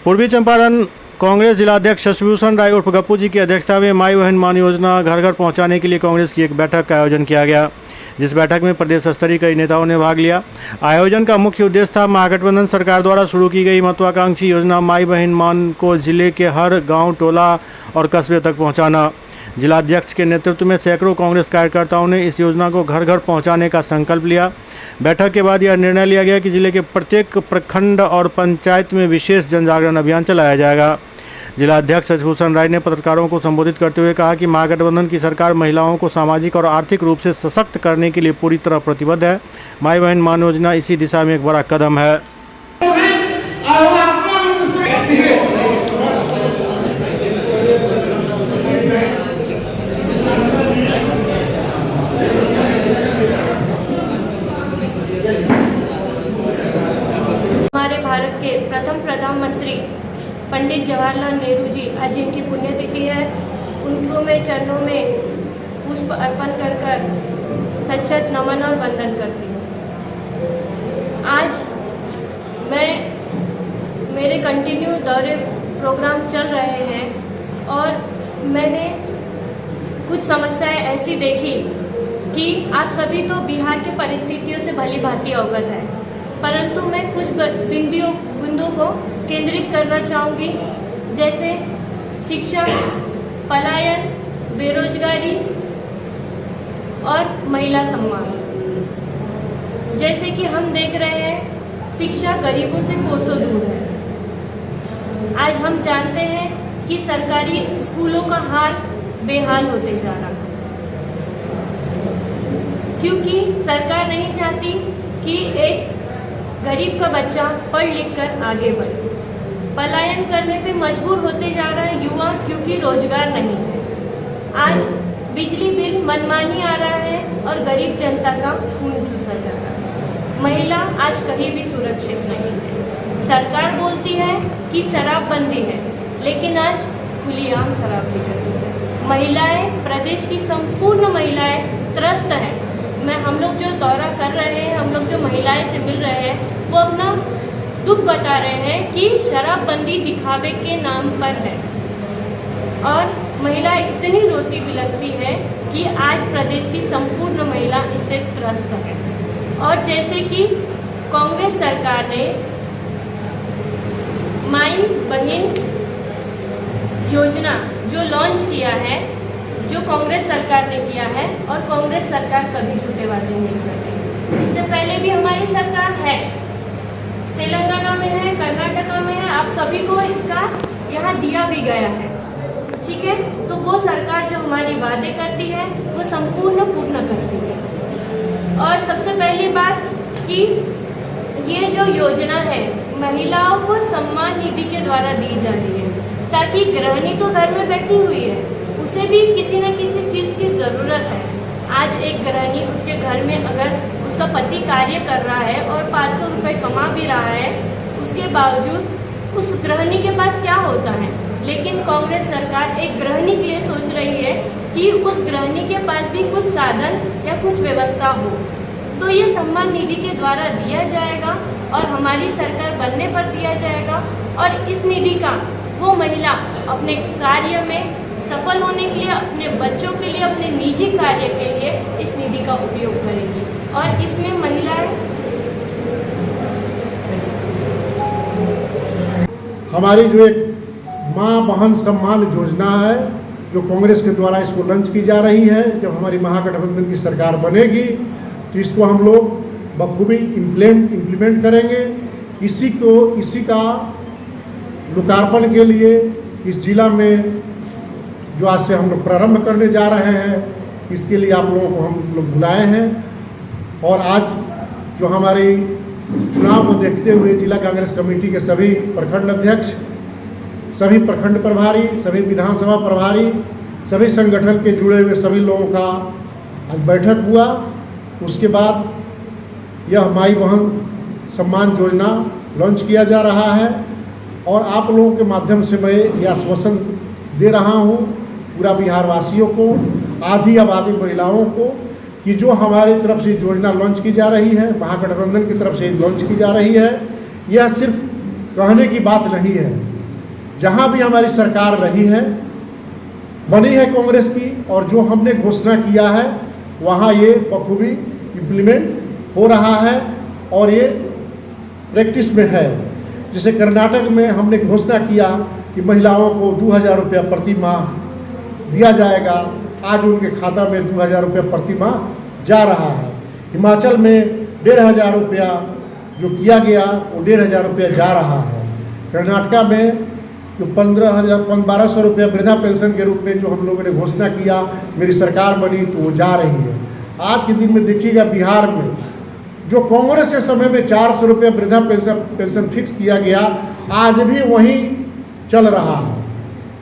पूर्वी चंपारण कांग्रेस जिलाध्यक्ष शशिभूषण राय उर्फ गप्पू जी की अध्यक्षता में माई बहन मान योजना घर घर पहुंचाने के लिए कांग्रेस की एक बैठक का आयोजन किया गया, जिस बैठक में प्रदेश स्तरीय कई नेताओं ने भाग लिया। आयोजन का मुख्य उद्देश्य था महागठबंधन सरकार द्वारा शुरू की गई महत्वाकांक्षी योजना माई बहन मान को जिले के हर गाँव, टोला और कस्बे तक पहुँचाना। जिलाध्यक्ष के नेतृत्व में सैकड़ों कांग्रेस कार्यकर्ताओं ने इस योजना को घर घर पहुँचाने का संकल्प लिया। बैठक के बाद यह निर्णय लिया गया कि जिले के प्रत्येक प्रखंड और पंचायत में विशेष जन जागरण अभियान चलाया जाएगा। जिलाध्यक्ष शशिभूषण राय ने पत्रकारों को संबोधित करते हुए कहा कि महागठबंधन की सरकार महिलाओं को सामाजिक और आर्थिक रूप से सशक्त करने के लिए पूरी तरह प्रतिबद्ध है। माई बहन मान योजना इसी दिशा में एक बड़ा कदम है। हमारे भारत के प्रथम प्रधानमंत्री पंडित जवाहरलाल नेहरू जी, आज जिनकी पुण्यतिथि है, उनको मैं चरणों में पुष्प अर्पण कर कर सच्चर नमन और वंदन करती हूँ। आज मेरे कंटिन्यू दौरे प्रोग्राम चल रहे हैं और मैंने कुछ समस्याएं ऐसी देखी कि आप सभी तो बिहार के परिस्थितियों से भली भांति अवगत है, परंतु मैं कुछ बिंदुओं को केंद्रित करना चाहूँगी, जैसे शिक्षा, पलायन, बेरोजगारी और महिला सम्मान। जैसे कि हम देख रहे हैं, शिक्षा गरीबों से कोसों दूर है। आज हम जानते हैं कि सरकारी स्कूलों का हाल बेहाल होते जा रहा है, क्योंकि सरकार नहीं चाहती कि एक गरीब का बच्चा पढ़ लिख कर आगे बढ़े। पलायन करने पे मजबूर होते जा रहा है युवा, क्योंकि रोजगार नहीं है। आज बिजली बिल मनमानी आ रहा है और गरीब जनता का खून चूसा जा रहा है। महिला आज कहीं भी सुरक्षित नहीं है। सरकार बोलती है कि शराबबंदी है, लेकिन आज खुलेआम शराब बिकती है। महिलाएं, प्रदेश की संपूर्ण महिलाएं त्रस्त हैं। हम लोग जो दौरा कर रहे हैं, हम लोग जो महिलाएं से मिल रहे हैं, वो अपना दुख बता रहे हैं कि शराबबंदी दिखावे के नाम पर है और महिला इतनी रोती बिलखती है कि आज प्रदेश की संपूर्ण महिला इससे त्रस्त है। और जैसे कि कांग्रेस सरकार ने माई बहन योजना जो लॉन्च किया है, जो कांग्रेस सरकार ने किया है, और कांग्रेस सरकार कभी झूठे वादे नहीं करती। इससे पहले भी हमारी सरकार है, तेलंगाना में है, कर्नाटका में है, आप सभी को इसका यहाँ दिया भी गया है, ठीक है। तो वो सरकार जो हमारी वादे करती है वो संपूर्ण पूर्ण करती है। और सबसे पहली बात कि ये जो योजना है महिलाओं को सम्मान निधि के द्वारा दी जा रही है, ताकि गृहिणी तो घर में बैठी हुई है, उसे भी किसी न किसी चीज़ की ज़रूरत है। आज एक गृहिणी, उसके घर में अगर उसका पति कार्य कर रहा है और 500 रुपये कमा भी रहा है, उसके बावजूद उस गृहिणी के पास क्या होता है। लेकिन कांग्रेस सरकार एक गृहिणी के लिए सोच रही है कि उस गृहिणी के पास भी कुछ साधन या कुछ व्यवस्था हो, तो ये सम्मान निधि के द्वारा दिया जाएगा और हमारी सरकार बनने पर दिया जाएगा। और इस निधि का वो महिला अपने कार्य में सफल होने के लिए, अपने बच्चों के लिए, अपने निजी कार्य के लिए इस निधि का उपयोग करेगी। और इसमें महिलाएं, हमारी जो एक माँ बहन सम्मान योजना है, जो कांग्रेस के द्वारा इसको लॉन्च की जा रही है, जब हमारी महागठबंधन की सरकार बनेगी तो इसको हम लोग बखूबी इम्प्लीमेंट करेंगे। इसी का लोकार्पण के लिए इस जिला में जो आज से हम लोग प्रारंभ करने जा रहे हैं, इसके लिए आप लोगों को हम लोग बुलाए हैं। और आज जो हमारे चुनाव को देखते हुए जिला कांग्रेस कमेटी के सभी प्रखंड अध्यक्ष, सभी प्रखंड प्रभारी, सभी विधानसभा प्रभारी, सभी संगठन के जुड़े हुए सभी लोगों का आज बैठक हुआ। उसके बाद यह माई बहन सम्मान योजना लॉन्च किया जा रहा है और आप लोगों के माध्यम से मैं यह आश्वासन दे रहा हूँ पूरा बिहार वासियों को, आधी आबादी महिलाओं को, कि जो हमारी तरफ से योजना लॉन्च की जा रही है, महागठबंधन की तरफ से लॉन्च की जा रही है, यह सिर्फ कहने की बात नहीं है, जहाँ भी हमारी सरकार रही है, बनी है कांग्रेस की, और जो हमने घोषणा किया है वहाँ ये बखूबी इम्प्लीमेंट हो रहा है और ये प्रैक्टिस में है। जैसे कर्नाटक में हमने घोषणा किया कि महिलाओं को 2000 रुपया प्रति माह दिया जाएगा, आज उनके खाता में 2000 रुपया प्रति माह जा रहा है। हिमाचल में 1500 रुपया जो किया गया वो 1500 रुपया जा रहा है। कर्नाटका में जो 1200 रुपया वृद्धा पेंशन के रूप में जो हम लोगों ने घोषणा किया, मेरी सरकार बनी तो वो जा रही है। आज के दिन में देखिएगा बिहार में जो कांग्रेस के समय में 400 रुपया वृद्धा पेंशन फिक्स किया गया, आज भी वही चल रहा है,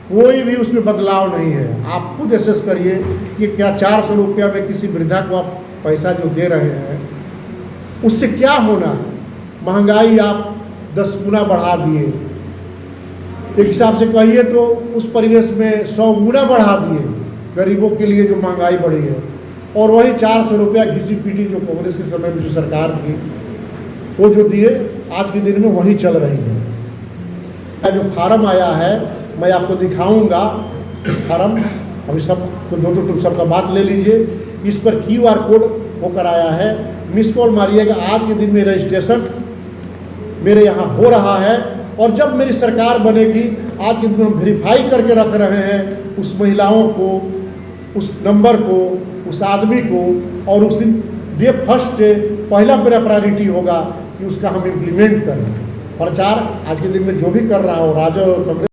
कोई भी उसमें बदलाव नहीं है। आप खुद एसेस करिए कि क्या 400 रुपया में किसी वृद्धा को आप पैसा जो दे रहे हैं उससे क्या होना है। महंगाई आप 10 गुना बढ़ा दिए, एक हिसाब से कहिए तो उस परिवेश में 100 गुना बढ़ा दिए गरीबों के लिए जो महंगाई बढ़ी है, और वही 400 रुपया घिसी पीटी जो कांग्रेस के समय में जो सरकार थी वो जो दिए, आज के दिन में वही चल रही है। जो फार्म आया है मैं आपको दिखाऊंगा, फार्म अभी सब तुम सबका बात ले लीजिए। इस पर QR कोड होकर आया है, मिस कॉल मारिएगा। आज के दिन में रजिस्ट्रेशन मेरे यहाँ हो रहा है, और जब मेरी सरकार बनेगी आज के दिन में हम वेरीफाई करके रख रहे हैं उस महिलाओं को, उस नंबर को, उस आदमी को, और उस दिन डे फर्स्ट से पहला मेरा प्रायोरिटी होगा कि उसका हम इम्प्लीमेंट करें। प्रचार आज के दिन में जो भी कर रहा हो राजद और कांग्रेस